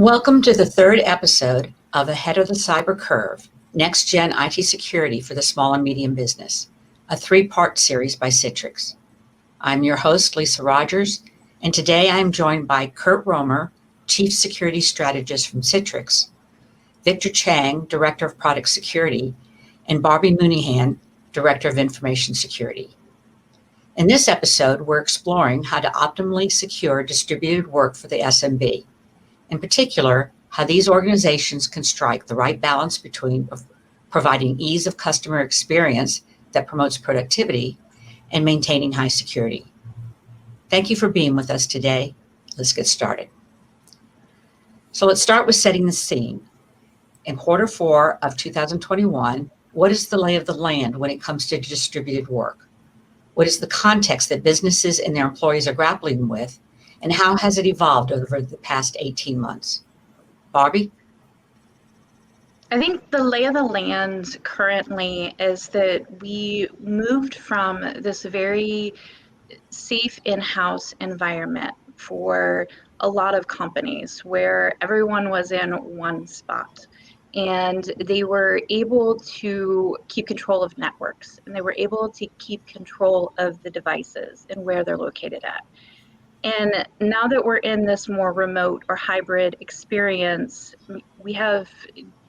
Welcome to the third episode of Ahead of the Cyber Curve, Next Gen IT Security for the Small and Medium Business, a three-part series by Citrix. I'm your host, Lisa Rogers, and today I'm joined by Kurt Romer, Chief Security Strategist from Citrix, Victor Chang, Director of Product Security, and Barbie Mooneyhan, Director of Information Security. In this episode, we're exploring how to optimally secure distributed work for the SMB. In particular, how these organizations can strike the right balance between providing ease of customer experience that promotes productivity and maintaining high security. Thank you for being with us today. Let's get started. So let's start with setting the scene. In quarter 4 of 2021, what is the lay of the land when it comes to distributed work? What is the context that businesses and their employees are grappling with? And how has it evolved over the past 18 months? Barbie? I think the lay of the land currently is that we moved from this very safe in-house environment for a lot of companies where everyone was in one spot and they were able to keep control of networks and they were able to keep control of the devices and where they're located at. And now that we're in this more remote or hybrid experience, we have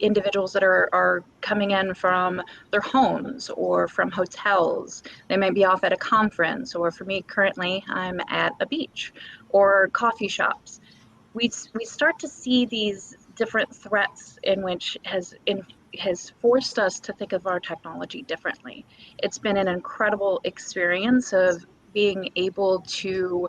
individuals that are coming in from their homes or from hotels. They might be off at a conference, or for me currently, I'm at a beach or coffee shops. We start to see these different threats in which has forced us to think of our technology differently. It's been an incredible experience of being able to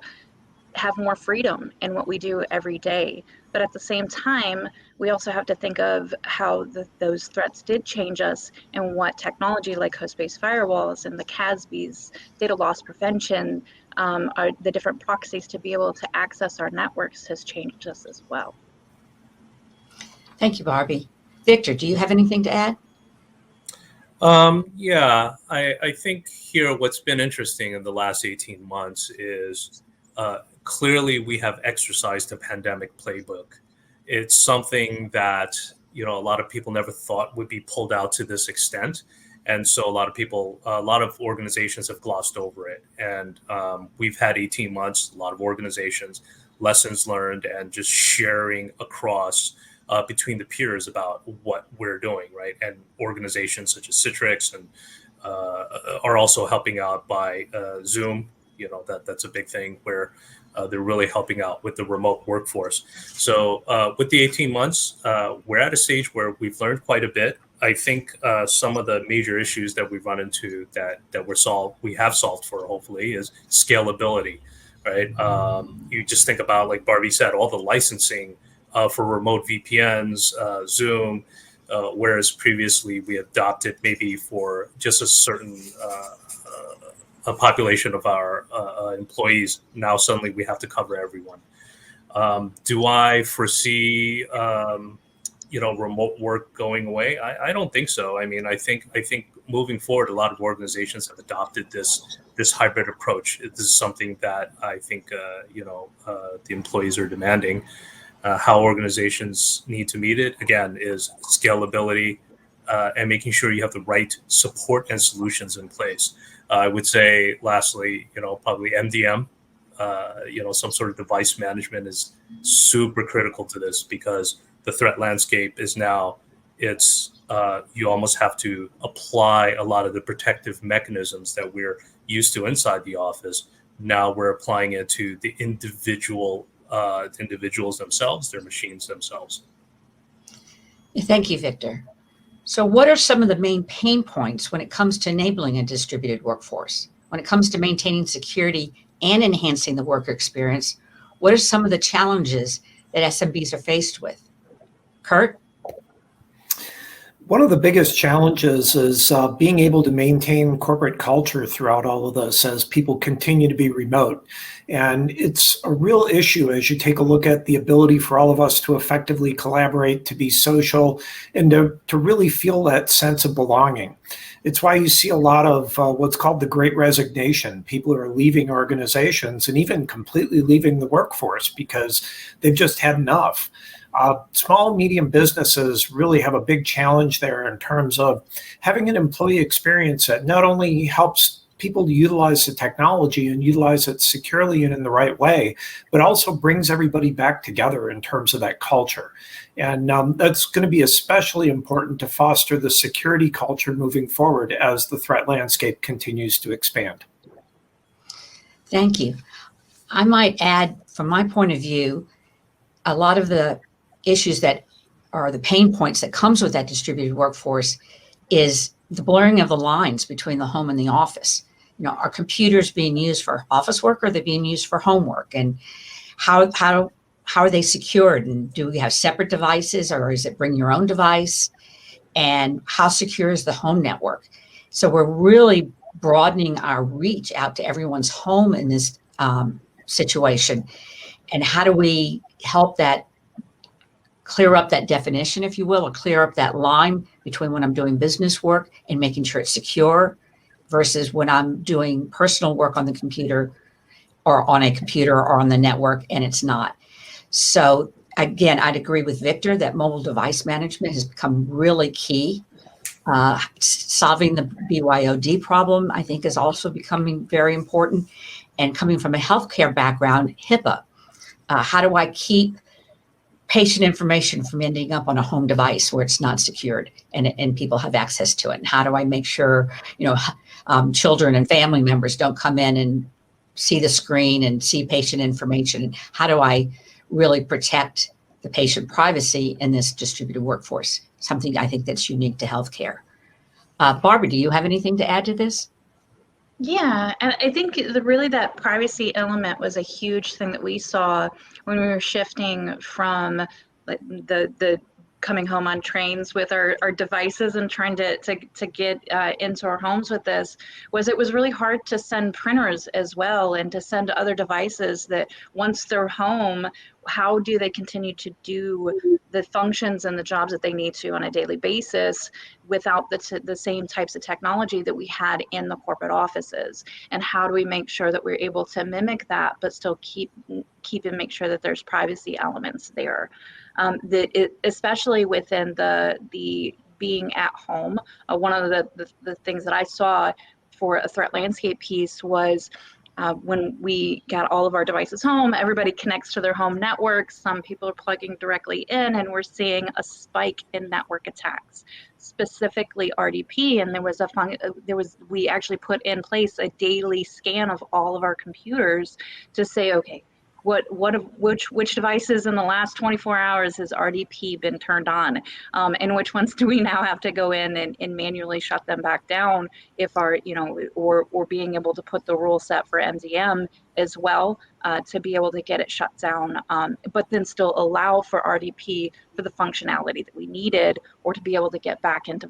have more freedom in what we do every day. But at the same time, we also have to think of how those threats did change us and what technology like host-based firewalls and the CASBs, data loss prevention, are the different proxies to be able to access our networks has changed us as well. Thank you, Barbie. Victor, do you have anything to add? I think here what's been interesting in the last 18 months is clearly we have exercised the pandemic playbook. It's something that, a lot of people never thought would be pulled out to this extent. And so a lot of organizations have glossed over it. And we've had 18 months, a lot of organizations, lessons learned, and just sharing across between the peers about what we're doing, right? And organizations such as Citrix and are also helping out by Zoom. That's a big thing where they're really helping out with the remote workforce. So with the 18 months, we're at a stage where we've learned quite a bit. I think some of the major issues that we've run into that we have solved for, hopefully, is scalability, right? You just think about, like Barbie said, all the licensing for remote VPNs, Zoom, whereas previously we adopted maybe for just a certain a population of our employees. Now suddenly we have to cover everyone. Do I foresee remote work going away? I don't think so. I mean, I think moving forward, a lot of organizations have adopted this hybrid approach. This is something that I think the employees are demanding. How organizations need to meet it, again, is scalability and making sure you have the right support and solutions in place. I would say, lastly, probably MDM, some sort of device management is super critical to this, because the threat landscape is now, you almost have to apply a lot of the protective mechanisms that we're used to inside the office. Now we're applying it to the individuals themselves, their machines themselves. Thank you, Victor. So what are some of the main pain points when it comes to enabling a distributed workforce? When it comes to maintaining security and enhancing the worker experience, what are some of the challenges that SMBs are faced with? Kurt? One of the biggest challenges is being able to maintain corporate culture throughout all of this as people continue to be remote. And it's a real issue as you take a look at the ability for all of us to effectively collaborate, to be social, and to really feel that sense of belonging. It's why you see a lot of what's called the Great Resignation. People are leaving organizations and even completely leaving the workforce because they've just had enough. Small and medium businesses really have a big challenge there in terms of having an employee experience that not only helps people to utilize the technology and utilize it securely and in the right way, but also brings everybody back together in terms of that culture. And that's going to be especially important to foster the security culture moving forward as the threat landscape continues to expand. Thank you. I might add, from my point of view, a lot of the issues that are the pain points that comes with that distributed workforce is the blurring of the lines between the home and the office. You know, are computers being used for office work, or are they being used for homework? And how are they secured? And do we have separate devices, or is it bring your own device? And how secure is the home network? So we're really broadening our reach out to everyone's home in this situation. And how do we help that clear up that definition, if you will, or clear up that line between when I'm doing business work and making sure it's secure versus when I'm doing personal work on the computer or on a computer or on the network and it's not. So again, I'd agree with Victor that mobile device management has become really key. Solving the BYOD problem, I think, is also becoming very important. And coming from a healthcare background, HIPAA. How do I keep patient information from ending up on a home device where it's not secured and people have access to it? And how do I make sure, children and family members don't come in and see the screen and see patient information? And how do I really protect the patient privacy in this distributed workforce? Something I think that's unique to healthcare. Barbara, do you have anything to add to this? Yeah, and I think really that privacy element was a huge thing that we saw when we were shifting from the coming home on trains with our devices and trying to get into our homes with this. It was really hard to send printers as well and to send other devices that once they're home, how do they continue to do the functions and the jobs that they need to on a daily basis without the same types of technology that we had in the corporate offices? And how do we make sure that we're able to mimic that but still keep and make sure that there's privacy elements there? Especially within the being at home, one of the things that I saw for a threat landscape piece was when we got all of our devices home, everybody connects to their home networks. Some people are plugging directly in, and we're seeing a spike in network attacks, specifically RDP. And we actually put in place a daily scan of all of our computers to say, okay, which devices in the last 24 hours has RDP been turned on, and which ones do we now have to go in and manually shut them back down if or being able to put the rule set for MDM as well to be able to get it shut down, but then still allow for RDP for the functionality that we needed, or to be able to get back into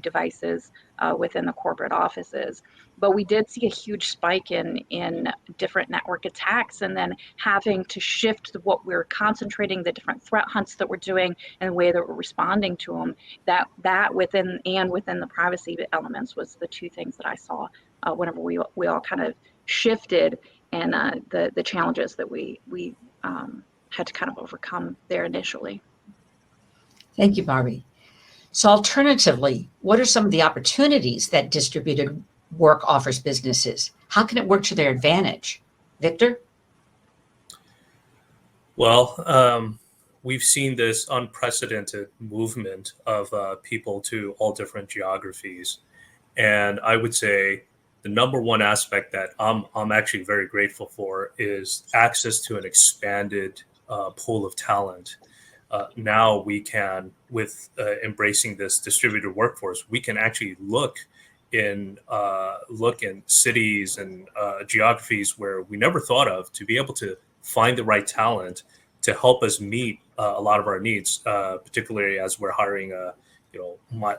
devices within the corporate offices. But we did see a huge spike in different network attacks, and then having to shift what we're concentrating, the different threat hunts that we're doing, and the way that we're responding to them. That within the privacy elements was the two things that I saw whenever we all kind of shifted, and the challenges that we had to kind of overcome there initially. Thank you, Barbie. So alternatively, what are some of the opportunities that distributed work offers businesses? How can it work to their advantage? Victor? Well, we've seen this unprecedented movement of people to all different geographies. And I would say the number one aspect that I'm actually very grateful for is access to an expanded pool of talent. Now we can, with embracing this distributed workforce, we can actually look in cities and geographies where we never thought of, to be able to find the right talent to help us meet a lot of our needs, particularly as we're hiring,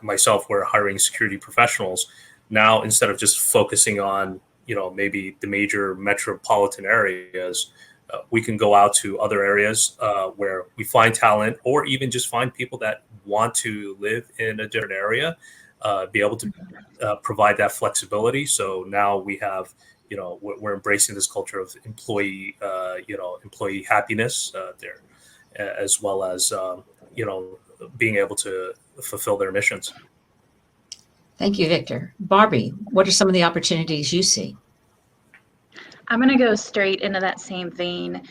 myself, we're hiring security professionals. Now, instead of just focusing on, maybe the major metropolitan areas, we can go out to other areas where we find talent, or even just find people that want to live in a different area, be able to provide that flexibility. So now we have, we're embracing this culture of employee happiness there. as well as being able to fulfill their missions. Thank you, Victor. Barbie, what are some of the opportunities you see? I'm going to go straight into that same vein.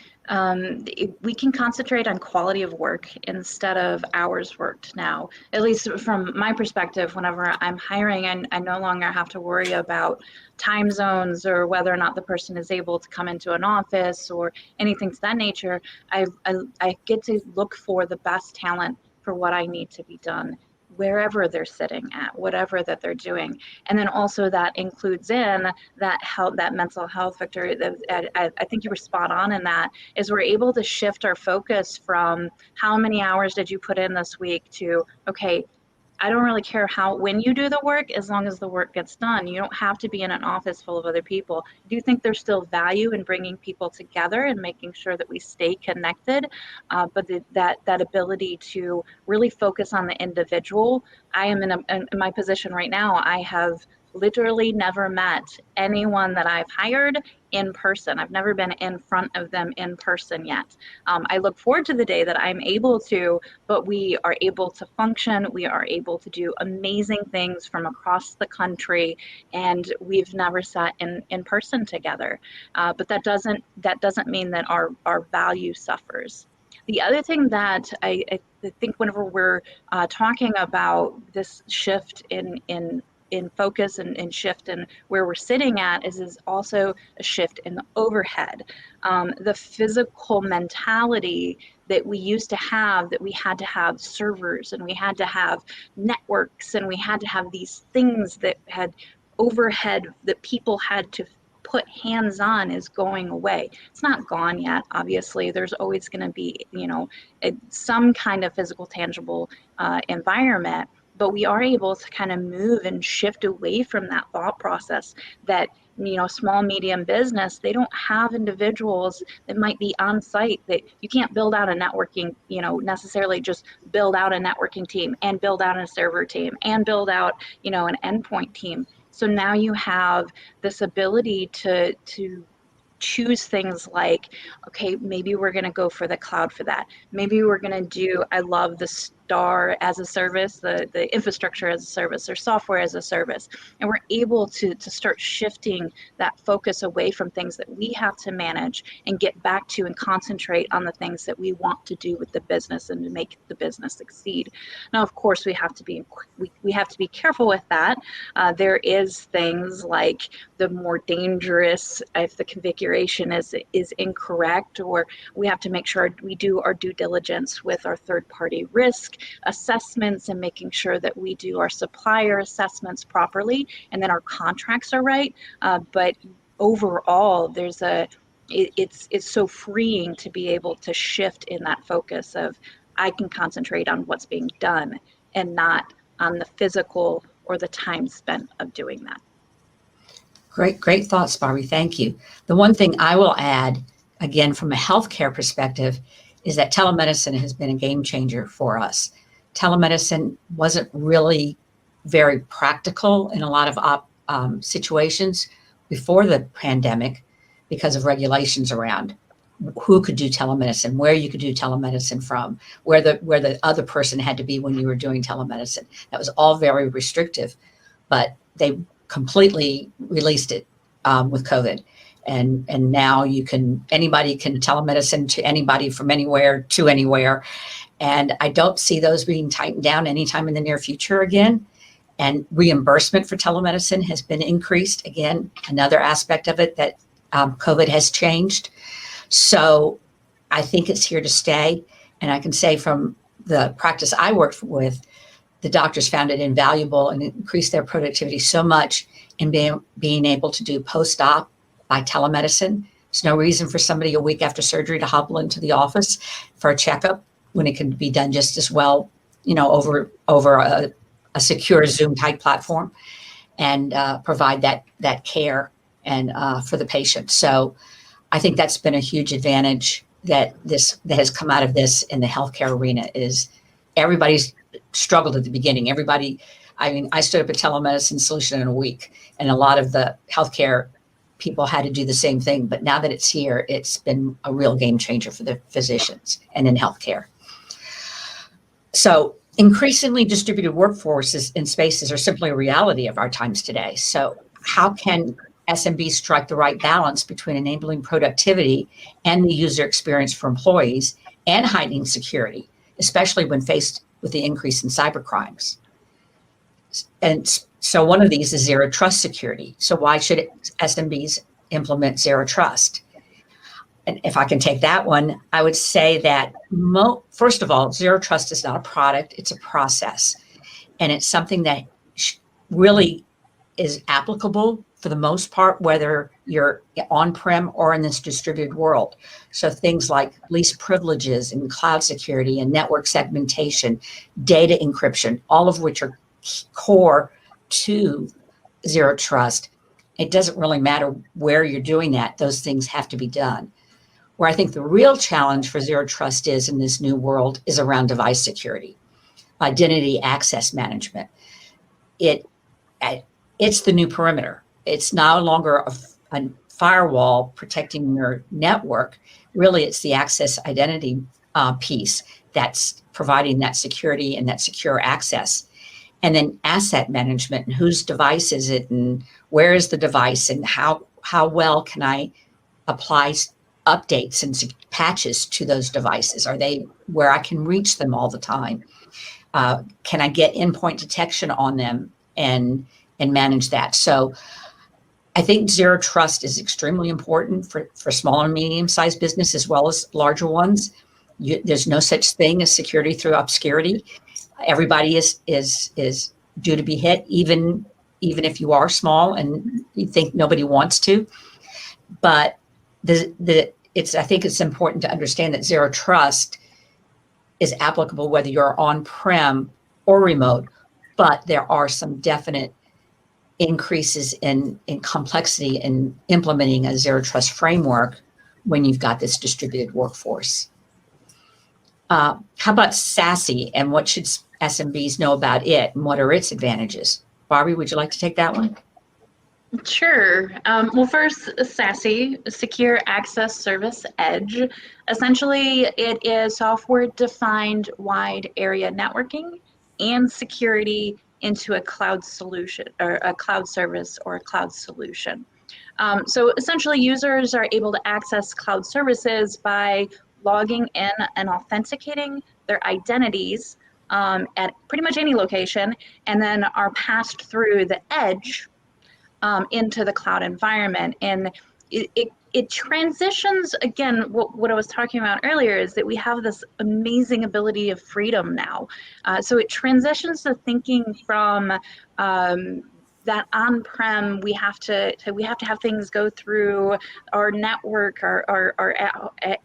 We can concentrate on quality of work instead of hours worked now. At least from my perspective, whenever I'm hiring, I no longer have to worry about time zones or whether or not the person is able to come into an office or anything to that nature. I get to look for the best talent for what I need to be done, wherever they're sitting at, whatever that they're doing. And then also that includes in that mental health, Victor. I think you were spot on in that, is we're able to shift our focus from how many hours did you put in this week to, okay, I don't really care when you do the work, as long as the work gets done. You don't have to be in an office full of other people. I do think there's still value in bringing people together and making sure that we stay connected, but that ability to really focus on the individual. I am in my position right now. I have literally never met anyone that I've hired in person. I've never been in front of them in person yet. I look forward to the day that I'm able to, but we are able to function. We are able to do amazing things from across the country, and we've never sat in person together. But that doesn't mean that our value suffers. The other thing that I think whenever we're talking about this shift in focus and shift in where we're sitting at is also a shift in the overhead. The physical mentality that we used to have, that we had to have servers and we had to have networks and we had to have these things that had overhead that people had to put hands on, is going away. It's not gone yet, obviously. There's always going to be, some kind of physical, tangible environment, but we are able to kind of move and shift away from that thought process that, small, medium business, they don't have individuals that might be on site, that you can't build out a networking, necessarily just build out a networking team and build out a server team and build out, an endpoint team. So now you have this ability to choose things like, okay, maybe we're going to go for the cloud for that. Maybe we're going to do, I love the STAR as a service, the infrastructure as a service, or software as a service. And we're able to start shifting that focus away from things that we have to manage and get back to and concentrate on the things that we want to do with the business and to make the business succeed. Now, of course, we have to be careful with that. There is things like the more dangerous, if the configuration is incorrect, or we have to make sure we do our due diligence with our third-party risk assessments and making sure that we do our supplier assessments properly and then our contracts are right. But overall, it's so freeing to be able to shift in that focus of, I can concentrate on what's being done and not on the physical or the time spent of doing that. Great thoughts, Barbie. Thank you. The one thing I will add, again, from a healthcare perspective, is that telemedicine has been a game changer for us. Telemedicine wasn't really very practical in a lot of situations before the pandemic because of regulations around who could do telemedicine, where you could do telemedicine from, where the other person had to be when you were doing telemedicine. That was all very restrictive, but they completely released it with COVID. And now anybody can telemedicine to anybody from anywhere to anywhere. And I don't see those being tightened down anytime in the near future again. And reimbursement for telemedicine has been increased. Again, another aspect of it that COVID has changed. So I think it's here to stay. And I can say from the practice I worked with, the doctors found it invaluable and increased their productivity so much in being able to do post-op by telemedicine. There's no reason for somebody a week after surgery to hobble into the office for a checkup when it can be done just as well, over a secure Zoom type platform and provide that care and for the patient. So I think that's been a huge advantage that has come out of this in the healthcare arena. Is everybody's struggled at the beginning. I stood up a telemedicine solution in a week, and a lot of the healthcare people had to do the same thing. But now that it's here, it's been a real game changer for the physicians and in healthcare. So increasingly distributed workforces and spaces are simply a reality of our times today. So how can SMBs strike the right balance between enabling productivity and the user experience for employees and heightening security, especially when faced with the increase in cybercrimes? And so one of these is zero trust security. So why should SMBs implement zero trust? And if I can take that one, I would say that first of all, zero trust is not a product, it's a process. And it's something that really is applicable for the most part, whether you're on-prem or in this distributed world. So things like least privileges and cloud security and network segmentation, data encryption, all of which are core to zero trust. It doesn't really matter where you're doing that, those things have to be done. Where I think the real challenge for zero trust is in this new world is around device security, identity access management. It's the new perimeter. It's no longer a firewall protecting your network. Really, it's the access identity piece that's providing that security and that secure access. And then asset management, and whose device is it, and where is the device, and how well can I apply updates and patches to those devices? Are they where I can reach them all the time? Can I get endpoint detection on them and manage that? So I think zero trust is extremely important for small and medium-sized business as well as larger ones. There's no such thing as security through obscurity. Everybody is due to be hit, even if you are small and you think nobody wants to. But I think it's important to understand that zero trust is applicable whether you're on-prem or remote, but there are some definite increases in complexity in implementing a zero trust framework when you've got this distributed workforce. How about SASE, and what should SMBs know about it, and what are its advantages? Barbie, would you like to take that one? Sure. Well, first, SASE, Secure Access Service Edge. Essentially, it is software-defined wide area networking and security into a cloud solution, or a cloud service, or a cloud solution. So essentially, users are able to access cloud services by logging in and authenticating their identities at pretty much any location, and then are passed through the edge into the cloud environment. And it transitions, again, what I was talking about earlier is that we have this amazing ability of freedom now. So it transitions to thinking from that on-prem, we have to have things go through our network, our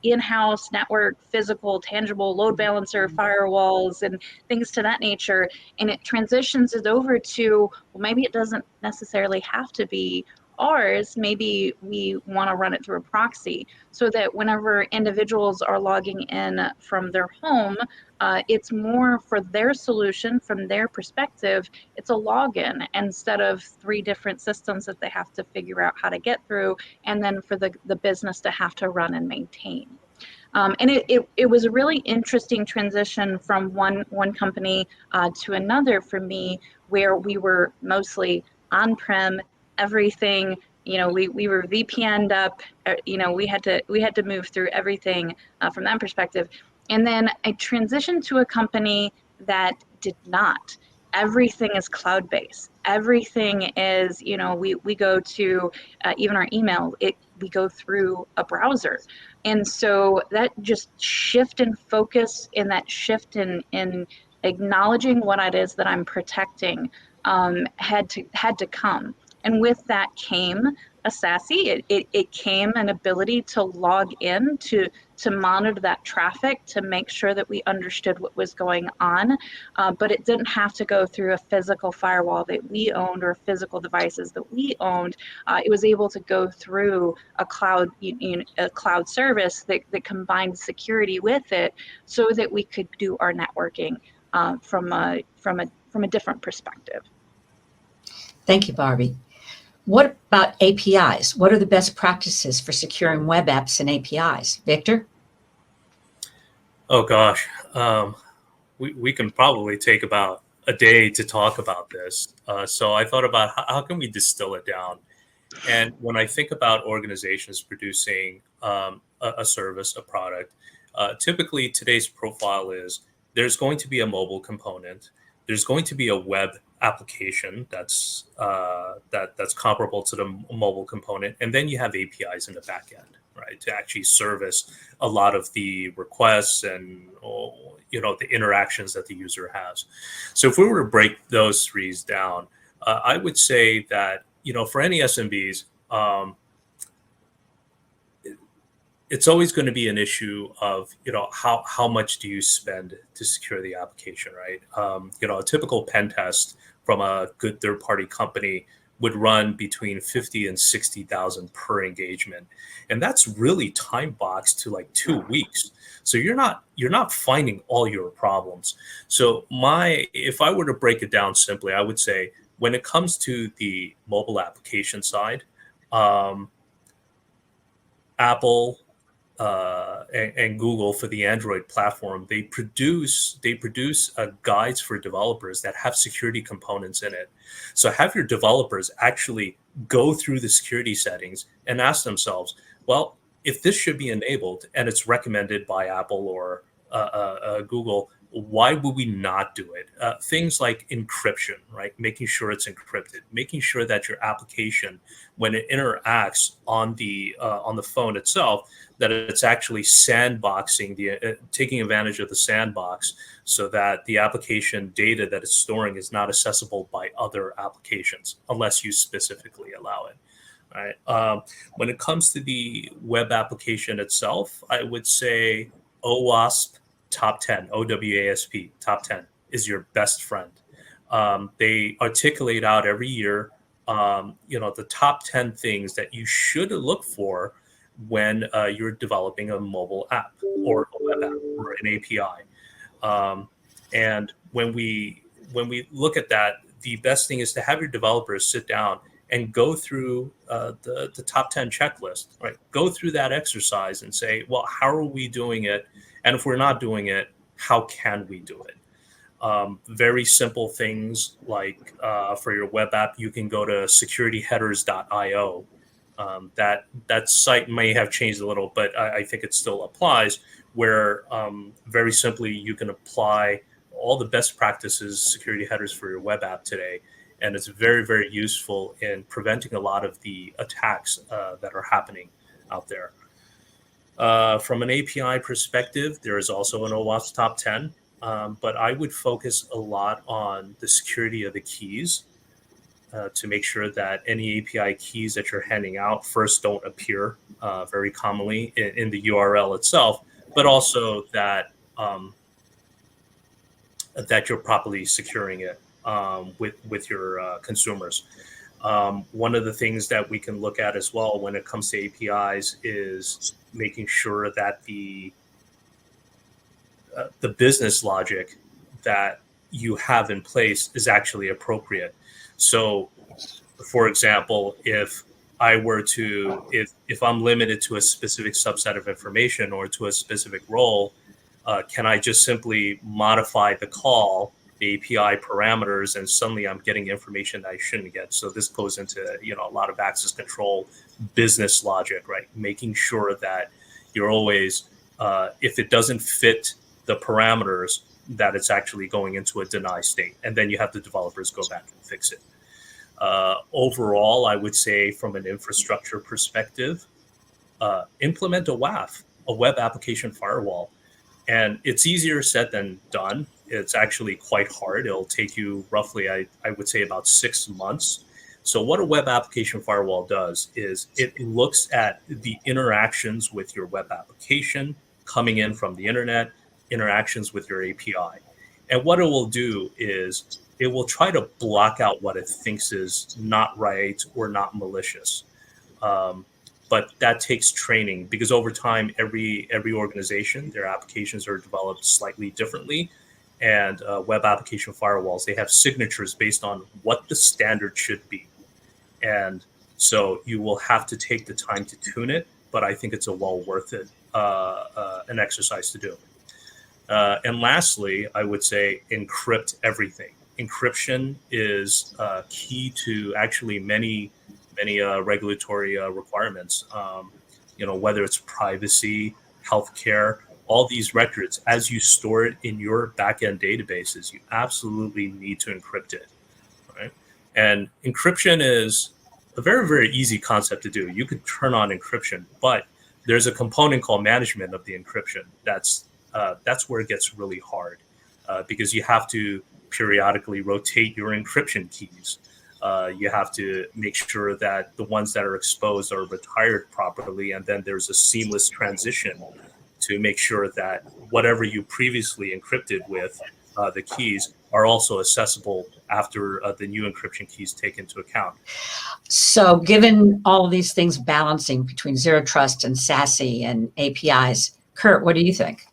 in-house network, physical, tangible load balancer, firewalls, and things to that nature. And it transitions it over to, well, maybe it doesn't necessarily have to be ours. Maybe we want to run it through a proxy, so that whenever individuals are logging in from their home, it's more for their solution from their perspective. It's a login instead of 3 different systems that they have to figure out how to get through, and then for the business to have to run and maintain. And it was a really interesting transition from one company to another for me, where we were mostly on-prem, everything, we were VPN'd up, we had to move through everything from that perspective. And then I transitioned to a company that did not. Everything is cloud-based. Everything is, we go to, even our email, we go through a browser. And so that just shift in focus, and that shift in acknowledging what it is that I'm protecting had to come. And with that came a SASE. It came an ability to log in, to monitor that traffic, to make sure that we understood what was going on. But it didn't have to go through a physical firewall that we owned or physical devices that we owned. It was able to go through a cloud, a cloud service that combined security with it, so that we could do our networking from a different perspective. Thank you, Barbie. What about APIs? What are the best practices for securing web apps and APIs? Victor? Oh gosh, we can probably take about a day to talk about this. So I thought about how can we distill it down. And when I think about organizations producing a service, a product, typically today's profile is there's going to be a mobile component, there's going to be a web application that's comparable to the mobile component, and then you have APIs in the back end, right, to actually service a lot of the requests and the interactions that the user has. So if we were to break those threes down, I would say that for any SMBs, it's always going to be an issue of how much do you spend to secure the application, right? A typical pen test from a good third-party company would run between 50 and 60,000 per engagement, and that's really time boxed to like 2 weeks. So you're not finding all your problems. So if I were to break it down simply, I would say when it comes to the mobile application side, Apple and Google for the Android platform, they produce guides for developers that have security components in it. So have your developers actually go through the security settings and ask themselves, well, if this should be enabled and it's recommended by Apple or Google, why would we not do it? Things like encryption, right? Making sure it's encrypted, making sure that your application, when it interacts on the phone itself, that it's actually sandboxing, taking advantage of the sandbox, so that the application data that it's storing is not accessible by other applications unless you specifically allow it. Right. When it comes to the web application itself, I would say OWASP top 10, OWASP top 10 is your best friend. They articulate out every year, the top 10 things that you should look for when you're developing a mobile app or a web app or an API. And when we look at that, the best thing is to have your developers sit down and go through the top 10 checklist, right? Go through that exercise and say, well, how are we doing it? And if we're not doing it, how can we do it? Very simple things like for your web app, you can go to securityheaders.io. That site may have changed a little, but I think it still applies, where very simply you can apply all the best practices security headers for your web app today. And it's very, very useful in preventing a lot of the attacks that are happening out there. From an API perspective, there is also an OWASP top 10, but I would focus a lot on the security of the keys to make sure that any API keys that you're handing out first don't appear very commonly in the URL itself, but also that that you're properly securing it with your consumers. One of the things that we can look at as well when it comes to APIs is making sure that the business logic that you have in place is actually appropriate. So, for example, if I'm limited to a specific subset of information or to a specific role, can I just simply modify the call, the API parameters, and suddenly I'm getting information that I shouldn't get? So this goes into a lot of access control business logic, right? Making sure that you're always, if it doesn't fit the parameters, that it's actually going into a deny state, and then you have the developers go back and fix it. Overall, I would say from an infrastructure perspective, implement a WAF, a web application firewall. And it's easier said than done. It's actually quite hard. It'll take you roughly, I would say, about 6 months. So what a web application firewall does is it looks at the interactions with your web application coming in from the internet, interactions with your API. And what it will do is it will try to block out what it thinks is not right or not malicious. But that takes training, because over time, every organization, their applications are developed slightly differently. And web application firewalls, they have signatures based on what the standard should be. And So you will have to take the time to tune it, but I think it's a well worth it an exercise to do. And lastly, I would say encrypt everything. Encryption is key to actually many regulatory requirements. Whether it's privacy, healthcare, all these records, as you store it in your backend databases, you absolutely need to encrypt it, right? And encryption is a very, very easy concept to do. You could turn on encryption, but there's a component called management of the encryption. That's where it gets really hard because you have to periodically rotate your encryption keys. You have to make sure that the ones that are exposed are retired properly, and then there's a seamless transition to make sure that whatever you previously encrypted with the keys are also accessible after the new encryption keys take into account. So given all of these things balancing between zero trust and SASE and APIs, Kurt, what do you think?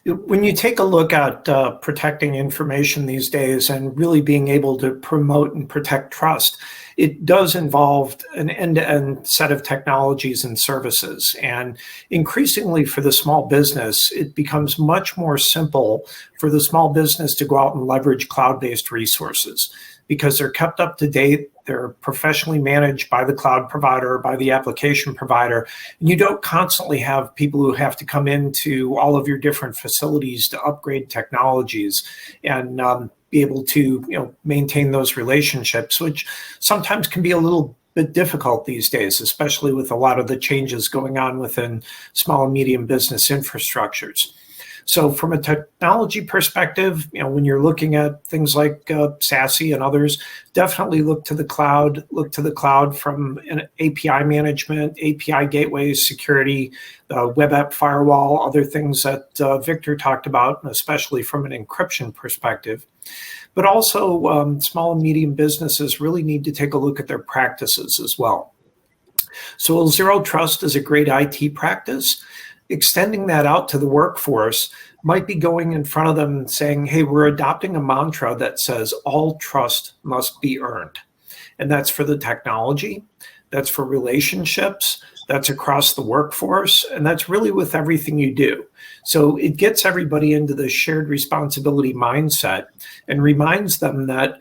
When you take a look at protecting information these days and really being able to promote and protect trust, it does involve an end-to-end set of technologies and services. And increasingly for the small business, it becomes much more simple for the small business to go out and leverage cloud-based resources because they're kept up to date. They're professionally managed by the cloud provider, by the application provider. And you don't constantly have people who have to come into all of your different facilities to upgrade technologies and be able to maintain those relationships, which sometimes can be a little bit difficult these days, especially with a lot of the changes going on within small and medium business infrastructures. So from a technology perspective, when you're looking at things like SASE and others, definitely look to the cloud. Look to the cloud from an API management, API gateways, security, web app firewall, other things that Victor talked about, especially from an encryption perspective. But also small and medium businesses really need to take a look at their practices as well. So zero trust is a great IT practice. Extending that out to the workforce might be going in front of them and saying, hey, we're adopting a mantra that says all trust must be earned. And that's for the technology, that's for relationships, that's across the workforce, and that's really with everything you do. So it gets everybody into the shared responsibility mindset and reminds them that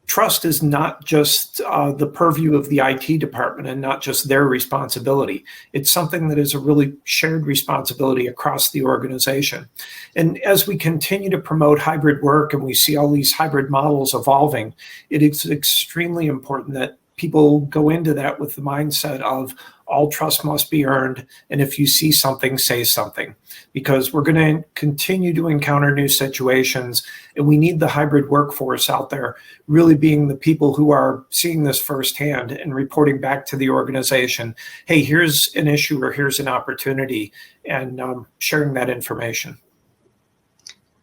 trust is not just the purview of the IT department and not just their responsibility. It's something that is a really shared responsibility across the organization. And as we continue to promote hybrid work and we see all these hybrid models evolving, it is extremely important that people go into that with the mindset of all trust must be earned. And if you see something, say something, because we're going to continue to encounter new situations. And we need the hybrid workforce out there really being the people who are seeing this firsthand and reporting back to the organization. Hey, here's an issue or here's an opportunity, and sharing that information.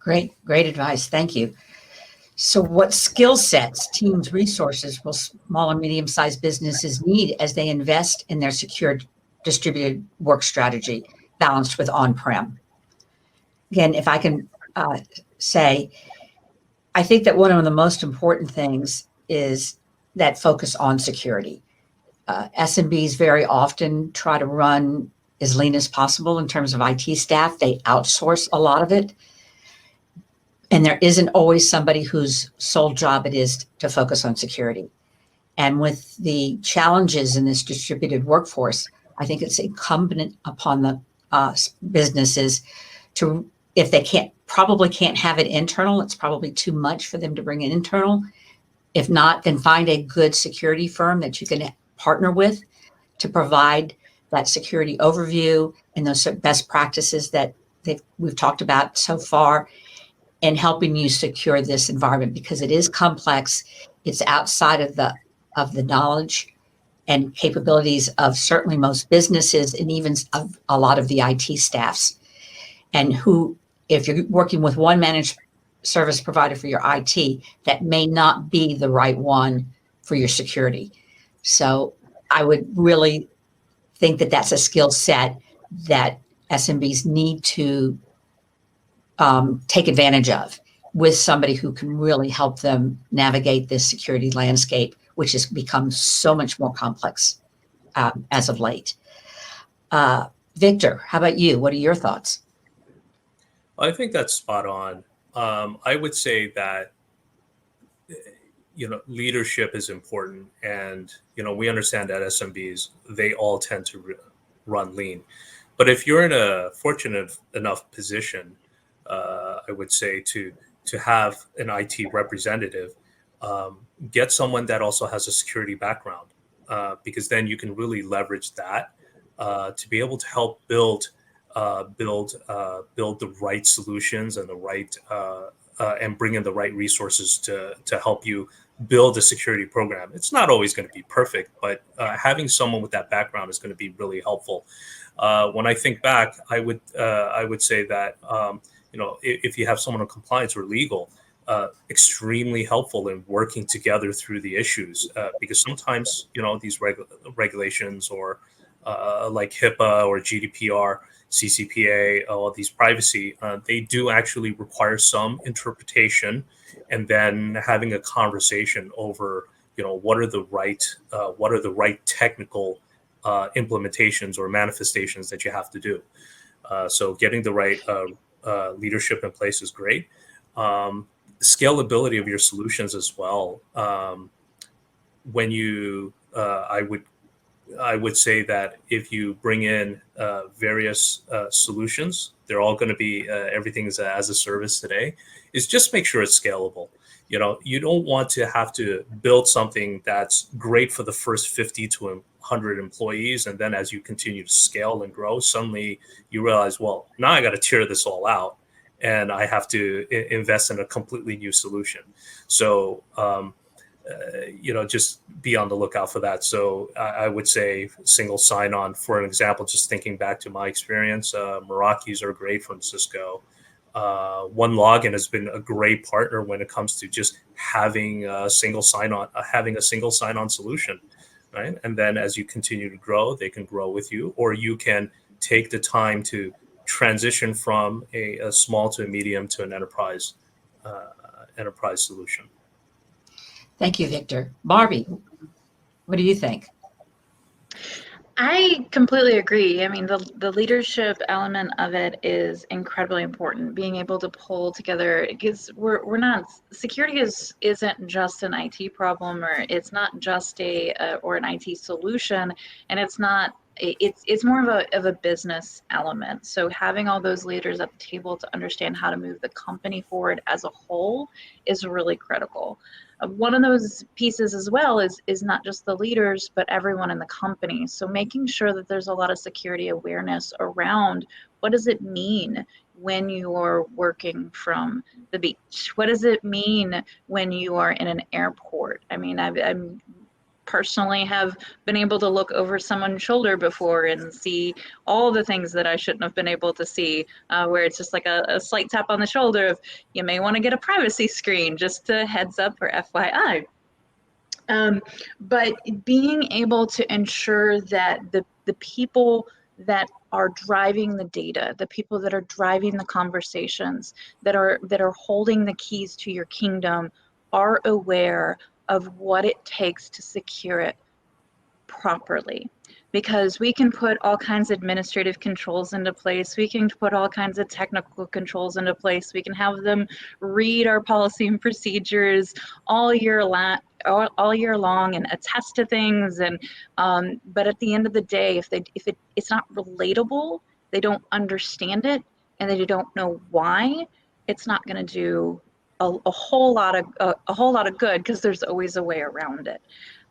Great advice. Thank you. So what skill sets, teams, resources will small and medium-sized businesses need as they invest in their secure distributed work strategy balanced with on-prem? Again, if I can say, I think that one of the most important things is that focus on security. SMBs very often try to run as lean as possible in terms of IT staff. They outsource a lot of it. And there isn't always somebody whose sole job it is to focus on security. And with the challenges in this distributed workforce, I think it's incumbent upon the businesses to, if they probably can't have it internal, it's probably too much for them to bring it internal. If not, then find a good security firm that you can partner with to provide that security overview and those best practices that we've talked about so far, and helping you secure this environment, because it is complex. It's outside of the knowledge and capabilities of certainly most businesses and even of a lot of the IT staffs. And who, if you're working with one managed service provider for your IT, that may not be the right one for your security. So I would really think that that's a skill set that SMBs need to take advantage of with somebody who can really help them navigate this security landscape which has become so much more complex as of late. Victor, how about you? What are your thoughts? I think that's spot on. I would say that leadership is important, and we understand that SMBs, they all tend to run lean. But if you're in a fortunate enough position, I would say to have an IT representative, get someone that also has a security background, because then you can really leverage that to be able to help build the right solutions and the right and bring in the right resources to help you build a security program. It's not always going to be perfect, but having someone with that background is going to be really helpful. When I think back, I would say that if you have someone on compliance or legal, extremely helpful in working together through the issues, because sometimes these regulations or like HIPAA or GDPR, CCPA, all these privacy, they do actually require some interpretation, and then having a conversation over, what are the right technical implementations or manifestations that you have to do. So getting the right leadership in place is great. Scalability of your solutions as well. When you, I would say that if you bring in various solutions, they're all going to be everything is as a service today. Is just make sure it's scalable. You don't want to have to build something that's great for the first 50 to 100 employees, and then as you continue to scale and grow, suddenly you realize, well, now I got to tear this all out, and I have to invest in a completely new solution. So just be on the lookout for that. So I would say single sign-on, for an example, just thinking back to my experience, Meraki's are great from Cisco. OneLogin has been a great partner when it comes to just having a single sign-on solution, right? And then as you continue to grow, they can grow with you, or you can take the time to transition from a small to a medium to an enterprise solution. Thank you, Victor. Barbie, what do you think? I completely agree. I mean, the leadership element of it is incredibly important. Being able to pull together, because we're not, security isn't just an IT problem, or it's not just or an IT solution, and it's more of a business element. So having all those leaders at the table to understand how to move the company forward as a whole is really critical. One of those pieces as well is not just the leaders, but everyone in the company. So making sure that there's a lot of security awareness around what does it mean when you are working from the beach? What does it mean when you are in an airport? I mean, I'm personally have been able to look over someone's shoulder before and see all the things that I shouldn't have been able to see, where it's just like a slight tap on the shoulder of, you may want to get a privacy screen, just a heads up or FYI. But being able to ensure that the people that are driving the data, the people that are driving the conversations, that are holding the keys to your kingdom, are aware of what it takes to secure it properly. Because we can put all kinds of administrative controls into place, we can put all kinds of technical controls into place, we can have them read our policy and procedures all year long and attest to things, and but at the end of the day, if it's not relatable, they don't understand it, and they don't know why, it's not going to do a whole lot of good, because there's always a way around it.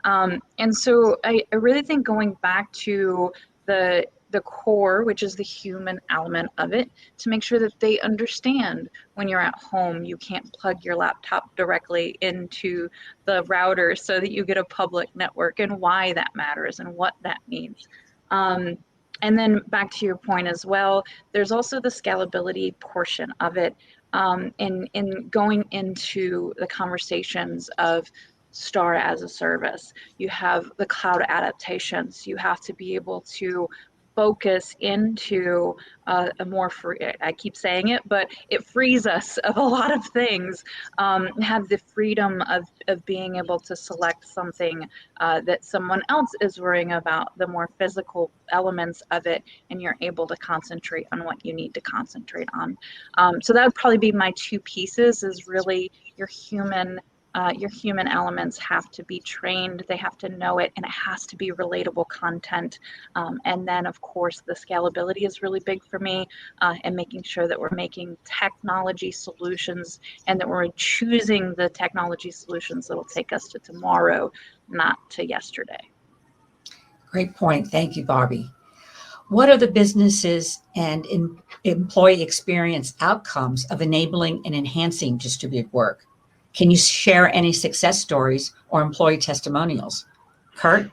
And so I really think going back to the core, which is the human element of it, to make sure that they understand when you're at home, you can't plug your laptop directly into the router so that you get a public network, and why that matters and what that means. And then back to your point as well, there's also the scalability portion of it. In going into the conversations of Star as a service, you have the cloud adaptations. You have to be able to focus into a more free, I keep saying it, but it frees us of a lot of things, have the freedom of being able to select something that someone else is worrying about, the more physical elements of it, and you're able to concentrate on what you need to concentrate on. So that would probably be my two pieces, is really your human elements have to be trained, they have to know it, and it has to be relatable content. And then, of course, the scalability is really big for me, and making sure that we're making technology solutions and that we're choosing the technology solutions that will take us to tomorrow, not to yesterday. Great point. Thank you, Barbie. What are the businesses and employee experience outcomes of enabling and enhancing distributed work? Can you share any success stories or employee testimonials? Kurt?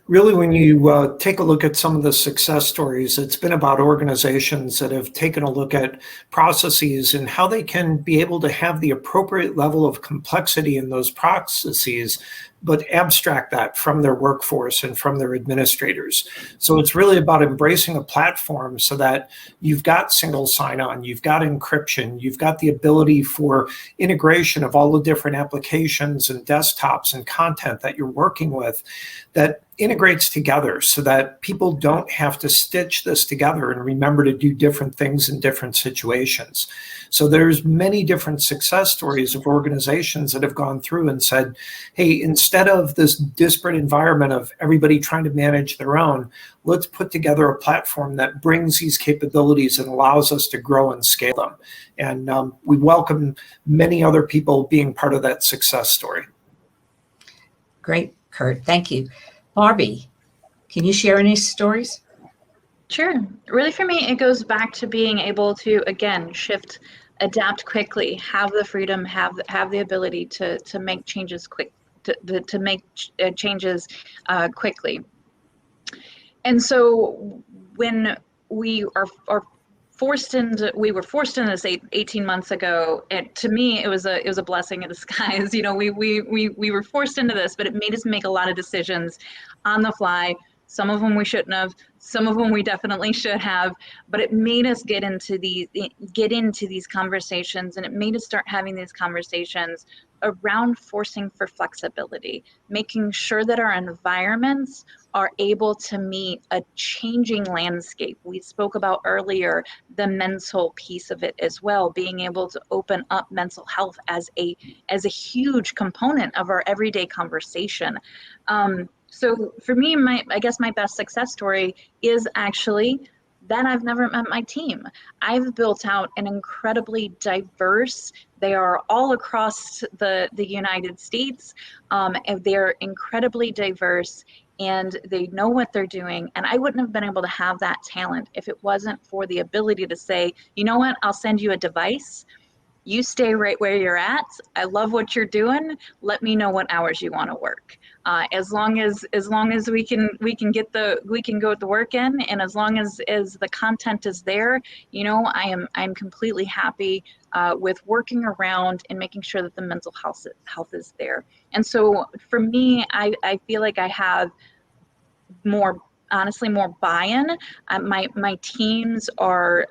Really, when you take a look at some of the success stories, it's been about organizations that have taken a look at processes and how they can be able to have the appropriate level of complexity in those processes, but abstract that from their workforce and from their administrators. So it's really about embracing a platform so that you've got single sign-on, you've got encryption, you've got the ability for integration of all the different applications and desktops and content that you're working with that integrates together so that people don't have to stitch this together and remember to do different things in different situations. So there's many different success stories of organizations that have gone through and said, hey, instead of this disparate environment of everybody trying to manage their own, let's put together a platform that brings these capabilities and allows us to grow and scale them. And we welcome many other people being part of that success story. Great, Kurt. Thank you. Barbie, can you share any stories? Sure. Really, for me, it goes back to being able to, again, shift, adapt quickly, have the freedom, have the ability to make changes to make changes quickly. And so when we were forced into this 18 months ago, and to me it was a blessing in disguise. You know, we were forced into this, but it made us make a lot of decisions on the fly. Some of them we shouldn't have, some of them we definitely should have, but it made us get into these conversations, and it made us start having these conversations around forcing for flexibility, making sure that our environments are able to meet a changing landscape. We spoke about earlier the mental piece of it as well, being able to open up mental health as a huge component of our everyday conversation. So for me, I guess my best success story is actually that I've never met my team. I've built out an incredibly diverse, they are all across the United States, and they're incredibly diverse, and they know what they're doing. And I wouldn't have been able to have that talent if it wasn't for the ability to say, you know what, I'll send you a device. You stay right where you're at. I love what you're doing. Let me know what hours you want to work. As long as we can go the work in, and as long as the content is there, you know, I'm completely happy with working around and making sure that the mental health is there. And so for me, I feel like I have more buy-in. My teams are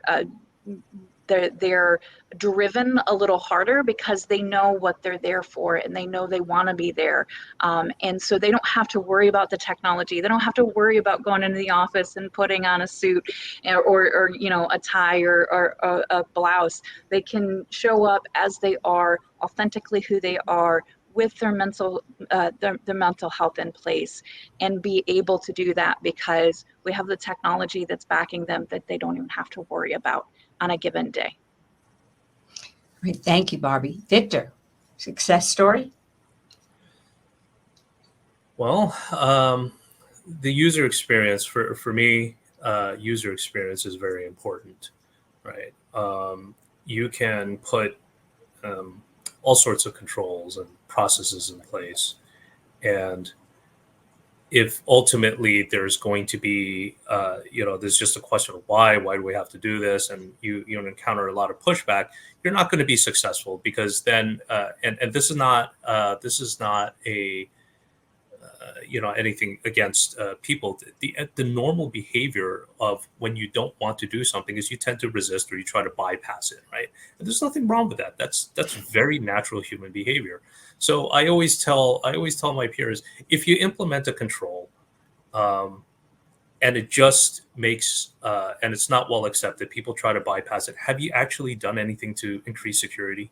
they're driven a little harder because they know what they're there for, and they know they want to be there. And so they don't have to worry about the technology. They don't have to worry about going into the office and putting on a suit or you know, a tie or a blouse. They can show up as they are, authentically who they are, with their mental health in place, and be able to do that because we have the technology that's backing them that they don't even have to worry about on a given day. Great. Thank you, Barbie. Victor, success story? Well, the user experience for me, user experience is very important, right? You can put all sorts of controls and processes in place, and if ultimately there's going to be, there's just a question of why do we have to do this, and you encounter a lot of pushback, you're not going to be successful, because then, and this is not a anything against people. The normal behavior of when you don't want to do something is you tend to resist or you try to bypass it, right? And there's nothing wrong with that. That's very natural human behavior. So I always tell my peers, if you implement a control, and it just makes and it's not well accepted, people try to bypass it. Have you actually done anything to increase security?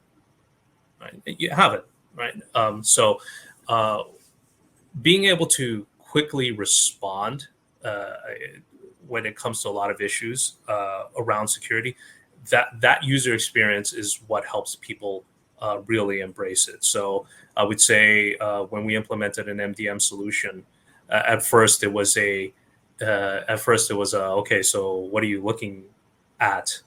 Right? You haven't, right? So being able to quickly respond when it comes to a lot of issues around security, that user experience is what helps people really embrace it. So I would say when we implemented an MDM solution, at first it was okay, so what are you looking at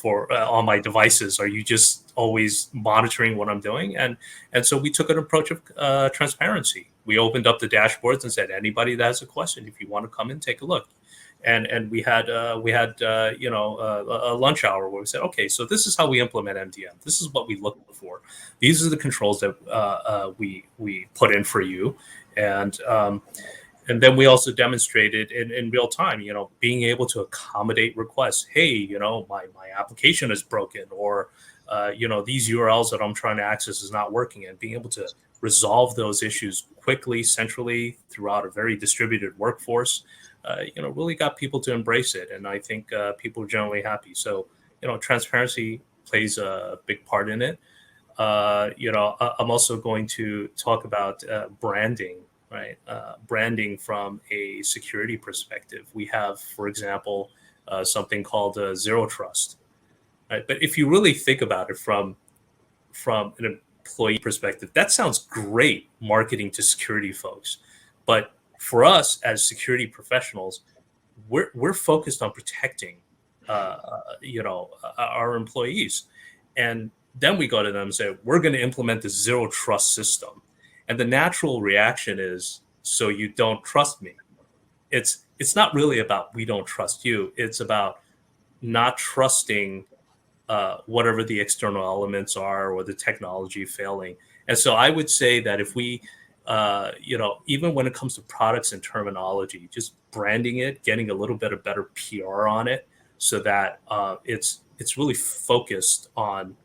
for on my devices? Are you just always monitoring what I'm doing? And so we took an approach of transparency. We opened up the dashboards and said, anybody that has a question, if you want to come in, take a look. And we had a lunch hour where we said, okay, so this is how we implement MDM. This is what we look for. These are the controls that we put in for you. And then we also demonstrated in real time, being able to accommodate requests. Hey, my application is broken, or these URLs that I'm trying to access is not working, and being able to resolve those issues quickly, centrally, throughout a very distributed workforce, really got people to embrace it. And I think people are generally happy. So, transparency plays a big part in it. I'm also going to talk about branding. Right, branding from a security perspective. We have, for example, something called zero trust. Right, but if you really think about it from an employee perspective, that sounds great marketing to security folks. But for us as security professionals, we're focused on protecting, our employees, and then we go to them and say, we're going to implement this zero trust system. And the natural reaction is, so you don't trust me. It's not really about we don't trust you. It's about not trusting whatever the external elements are or the technology failing. And so I would say that if we, even when it comes to products and terminology, just branding it, getting a little bit of better PR on it, so that it's really focused on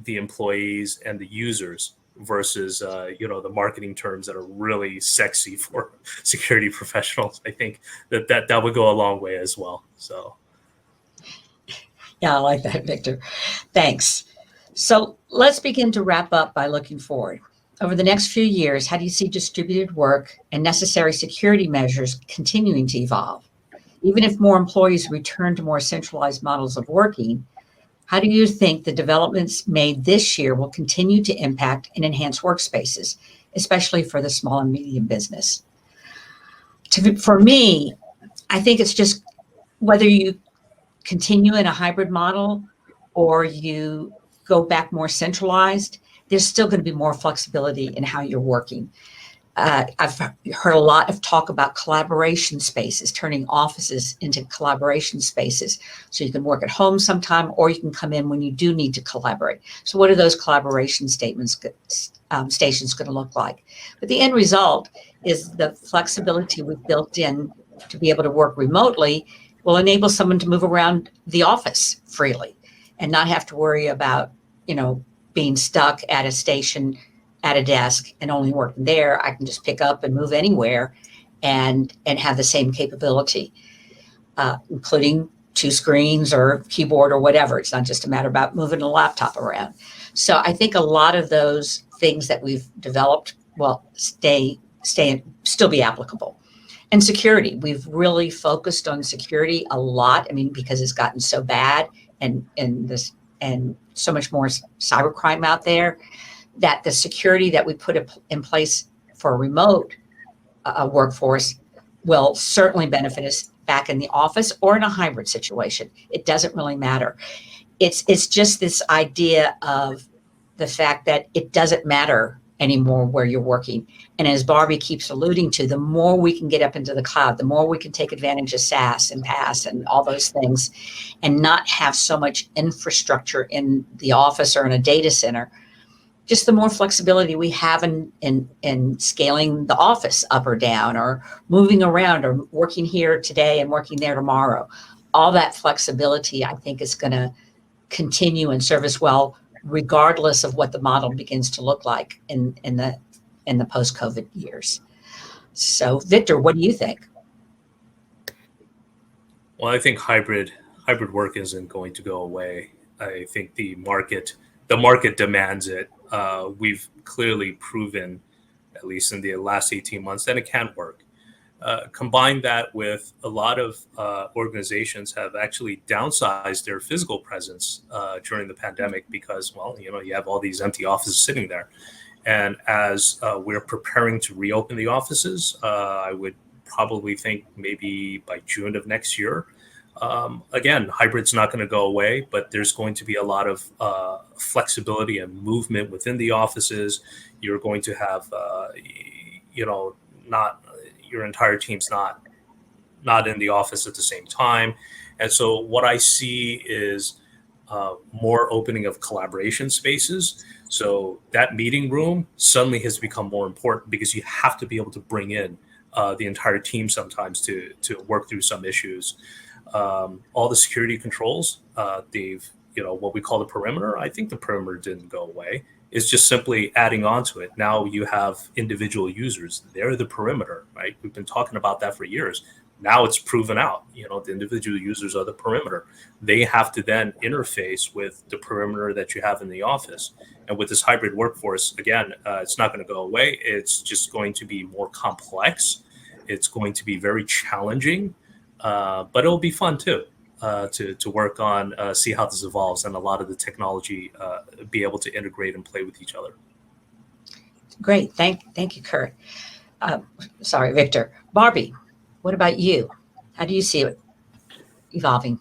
the employees and the users, versus the marketing terms that are really sexy for security professionals. I think that would go a long way as well. So yeah, I like that, Victor. Thanks. So let's begin to wrap up by looking forward. Over the next few years, how do you see distributed work and necessary security measures continuing to evolve? Even if more employees return to more centralized models of working, how do you think the developments made this year will continue to impact and enhance workspaces, especially for the small and medium business? For me, I think it's just whether you continue in a hybrid model or you go back more centralized, there's still going to be more flexibility in how you're working. I've heard a lot of talk about collaboration spaces, turning offices into collaboration spaces. So you can work at home sometime, or you can come in when you do need to collaborate. So what are those collaboration stations going to look like? But the end result is the flexibility we've built in to be able to work remotely will enable someone to move around the office freely and not have to worry about, being stuck at a station at a desk and only working there. I can just pick up and move anywhere and have the same capability, including 2 screens or keyboard or whatever. It's not just a matter about moving a laptop around. So I think a lot of those things that we've developed will still be applicable. And security, we've really focused on security a lot. I mean, because it's gotten so bad and so much more cybercrime out there, that the security that we put in place for a remote workforce will certainly benefit us back in the office or in a hybrid situation. It doesn't really matter. It's just this idea of the fact that it doesn't matter anymore where you're working. And as Barbie keeps alluding to, the more we can get up into the cloud, the more we can take advantage of SaaS and PaaS and all those things, and not have so much infrastructure in the office or in a data center. just the more flexibility we have in scaling the office up or down, or moving around, or working here today and working there tomorrow. All that flexibility, I think, is going to continue and serve us well, regardless of what the model begins to look like in the post-COVID years. So, Victor, what do you think? Well, I think hybrid work isn't going to go away. I think the market demands it. We've clearly proven, at least in the last 18 months, that it can work. Combine that with a lot of organizations have actually downsized their physical presence during the pandemic because, well, you have all these empty offices sitting there. And as we're preparing to reopen the offices, I would probably think maybe by June of next year. Again, hybrid's not going to go away, but there's going to be a lot of flexibility and movement within the offices. You're going to have, not your entire team's not in the office at the same time. And so what I see is more opening of collaboration spaces. So that meeting room suddenly has become more important because you have to be able to bring in the entire team sometimes to work through some issues. All the security controls, they've, what we call the perimeter. I think the perimeter didn't go away. It's just simply adding on to it. Now you have individual users. They're the perimeter, right? We've been talking about that for years. Now it's proven out. The individual users are the perimeter. They have to then interface with the perimeter that you have in the office. And with this hybrid workforce, again, it's not going to go away. It's just going to be more complex. It's going to be very challenging, but it'll be fun too. To work on, see how this evolves, and a lot of the technology be able to integrate and play with each other. Great, thank you, Kurt. Sorry, Victor. Barbie, what about you? How do you see it evolving?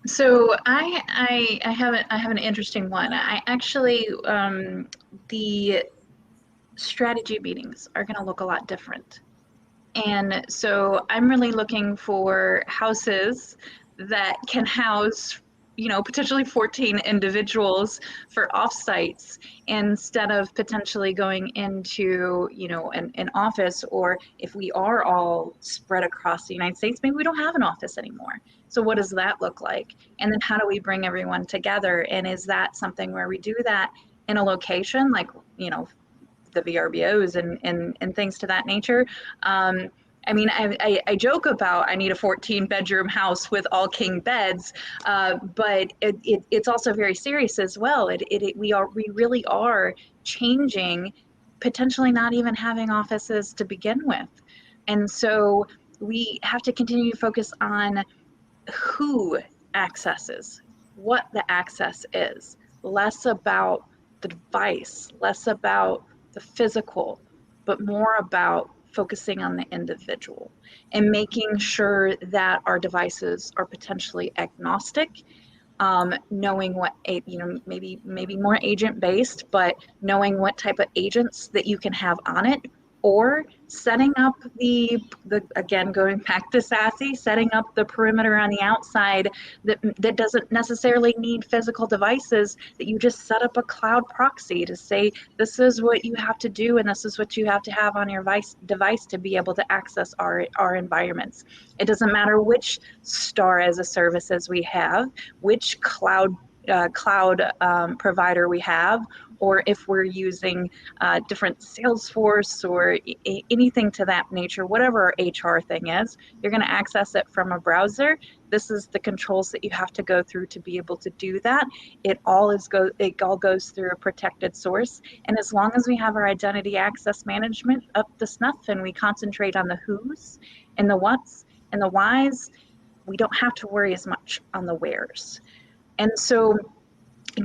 So I have an interesting one. I actually the strategy meetings are going to look a lot different, and so I'm really looking for houses that can house, potentially 14 individuals for offsites instead of potentially going into, an office, or if we are all spread across the United States, maybe we don't have an office anymore. So what does that look like? And then how do we bring everyone together? And is that something where we do that in a location like, the VRBOs and things to that nature? I joke about I need a 14-bedroom house with all king beds, but it's also very serious as well. We really are changing, potentially not even having offices to begin with, and so we have to continue to focus on who accesses, what the access is, less about the device, less about the physical, but more about focusing on the individual and making sure that our devices are potentially agnostic, knowing what, maybe more agent based, but knowing what type of agents that you can have on it, or setting up the again, going back to SASE, setting up the perimeter on the outside that doesn't necessarily need physical devices, that you just set up a cloud proxy to say, this is what you have to do and this is what you have to have on your device to be able to access our environments. It doesn't matter which star as a services we have, which cloud provider we have, or if we're using different Salesforce or anything to that nature, whatever our HR thing is, you're going to access it from a browser. This is the controls that you have to go through to be able to do that. It all goes through a protected source. And as long as we have our identity access management up to snuff and we concentrate on the who's and the what's and the why's, we don't have to worry as much on the where's. And so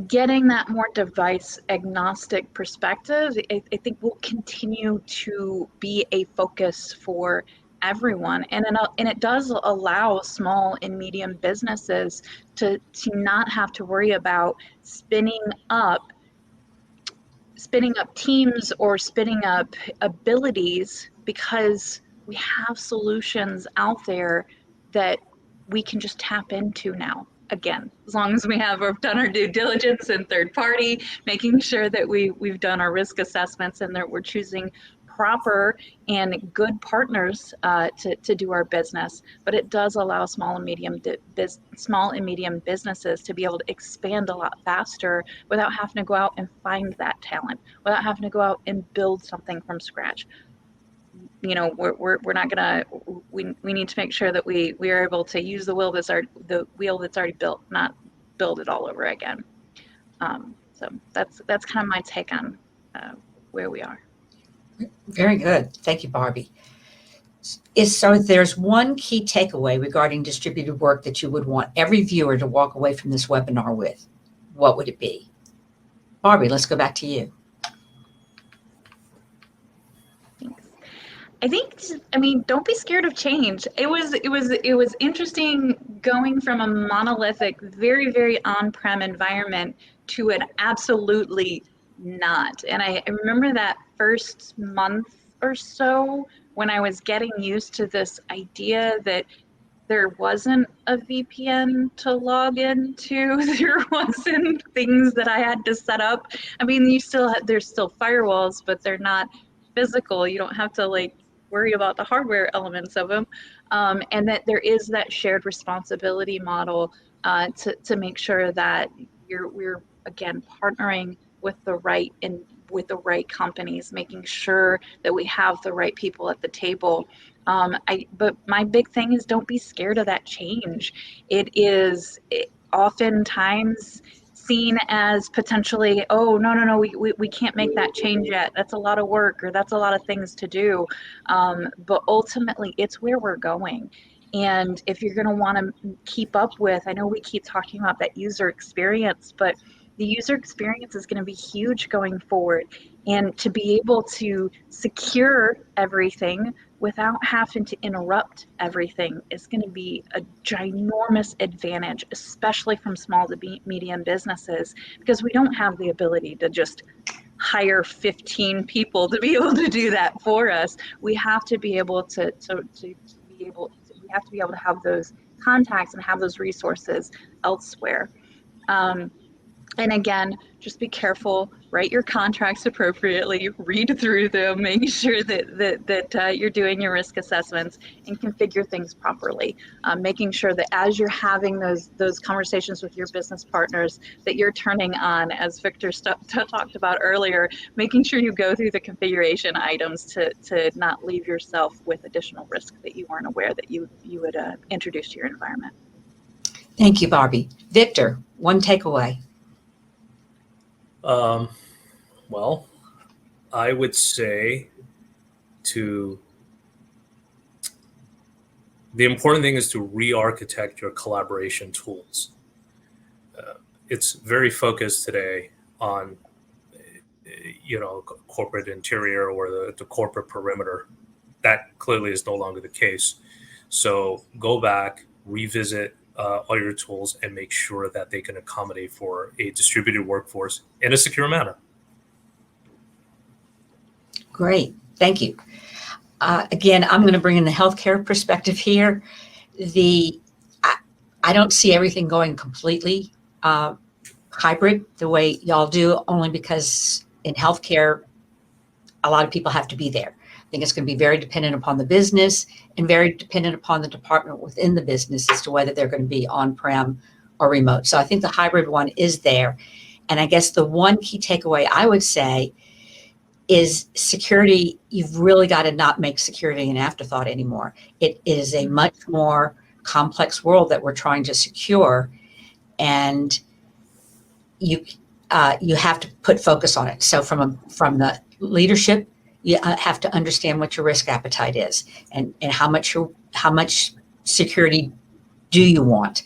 getting that more device agnostic perspective, I think will continue to be a focus for everyone. And it does allow small and medium businesses to not have to worry about spinning up teams or spinning up abilities, because we have solutions out there that we can just tap into now again, as long as we've done our due diligence and third party, making sure that we've done our risk assessments and that we're choosing proper and good partners to do our business. But it does allow small and medium businesses to be able to expand a lot faster without having to go out and find that talent, without having to go out and build something from scratch. You know, we're not gonna. We need to make sure that we are able to use the wheel that's already built, not build it all over again. So that's kind of my take on where we are. Very good. Thank you, Barbie. So if there's one key takeaway regarding distributed work that you would want every viewer to walk away from this webinar with, what would it be? Barbie, let's go back to you. I mean, don't be scared of change. It was interesting going from a monolithic, very, very on-prem environment to an absolutely not. And I remember that first month or so when I was getting used to this idea that there wasn't a VPN to log into, there wasn't things that I had to set up. I mean, there's still firewalls, but they're not physical. You don't have to like worry about the hardware elements of them, and that there is that shared responsibility model to make sure that we're again partnering with the right companies, making sure that we have the right people at the table. But my big thing is don't be scared of that change. It is oftentimes seen as potentially, oh, no, we can't make that change yet. That's a lot of work, or that's a lot of things to do. But ultimately, it's where we're going. And if you're going to want to keep up with, I know we keep talking about that user experience, but the user experience is going to be huge going forward. And to be able to secure everything without having to interrupt everything is going to be a ginormous advantage, especially from small to medium businesses, because we don't have the ability to just hire 15 people to be able to do that for us. We have to be able to have those contacts and have those resources elsewhere. And again, just be careful, write your contracts appropriately, read through them, make sure that you're doing your risk assessments and configure things properly. Making sure that as you're having those conversations with your business partners, that you're turning on, as Victor talked about earlier, making sure you go through the configuration items to not leave yourself with additional risk that you weren't aware that you would introduce to your environment. Thank you, Barbie. Victor, one takeaway. Well, I would say the important thing is to re-architect your collaboration tools. It's very focused today on, corporate interior or the corporate perimeter. That clearly is no longer the case. So go back, revisit all your tools and make sure that they can accommodate for a distributed workforce in a secure manner. Great, thank you. Again, I'm going to bring in the healthcare perspective here. I don't see everything going completely hybrid the way y'all do, only because in healthcare, a lot of people have to be there. I think it's going to be very dependent upon the business and very dependent upon the department within the business as to whether they're going to be on-prem or remote. So I think the hybrid one is there. And I guess the one key takeaway I would say is security. You've really got to not make security an afterthought anymore. It is a much more complex world that we're trying to secure, and you have to put focus on it. So from the leadership, you have to understand what your risk appetite is and how much security do you want.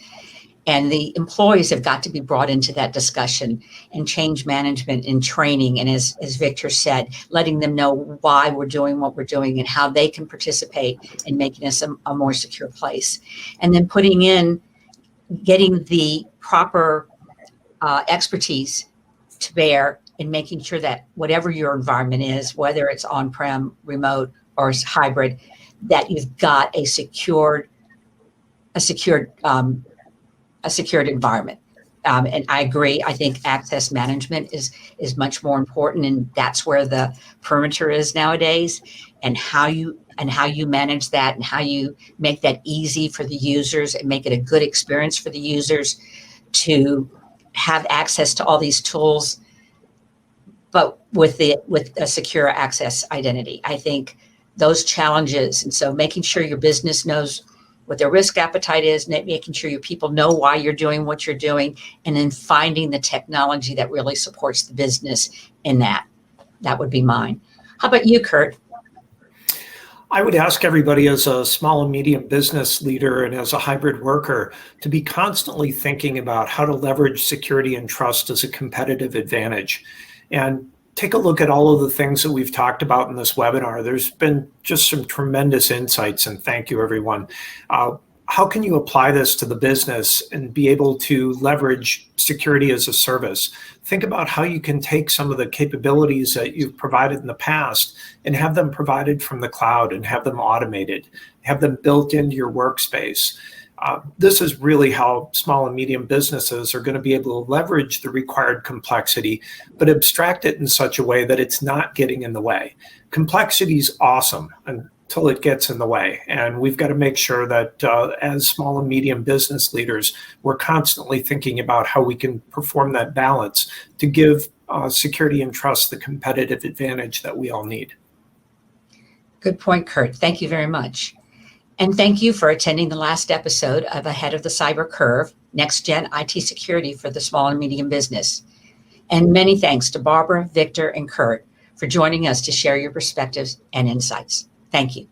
And the employees have got to be brought into that discussion, and change management and training. And as Victor said, letting them know why we're doing what we're doing and how they can participate in making us a more secure place. And then getting the proper expertise to bear in making sure that whatever your environment is, whether it's on-prem, remote, or hybrid, that you've got a secured a secured environment. And I agree. I think access management is much more important, and that's where the perimeter is nowadays. And how you manage that, and how you make that easy for the users and make it a good experience for the users to have access to all these tools, but with a secure access identity. I think those challenges, and so making sure your business knows what their risk appetite is, making sure your people know why you're doing what you're doing, and then finding the technology that really supports the business in that. That would be mine. How about you, Kurt? I would ask everybody as a small and medium business leader and as a hybrid worker to be constantly thinking about how to leverage security and trust as a competitive advantage. And take a look at all of the things that we've talked about in this webinar. There's been just some tremendous insights, and thank you, everyone. How can you apply this to the business and be able to leverage security as a service? Think about how you can take some of the capabilities that you've provided in the past and have them provided from the cloud and have them automated, have them built into your workspace. This is really how small and medium businesses are going to be able to leverage the required complexity, but abstract it in such a way that it's not getting in the way. Complexity is awesome until it gets in the way. And we've got to make sure that as small and medium business leaders, we're constantly thinking about how we can perform that balance to give security and trust the competitive advantage that we all need. Good point, Kurt. Thank you very much. And thank you for attending the last episode of Ahead of the Cyber Curve, Next Gen IT Security for the Small and Medium Business. And many thanks to Barbara, Victor, and Kurt for joining us to share your perspectives and insights. Thank you.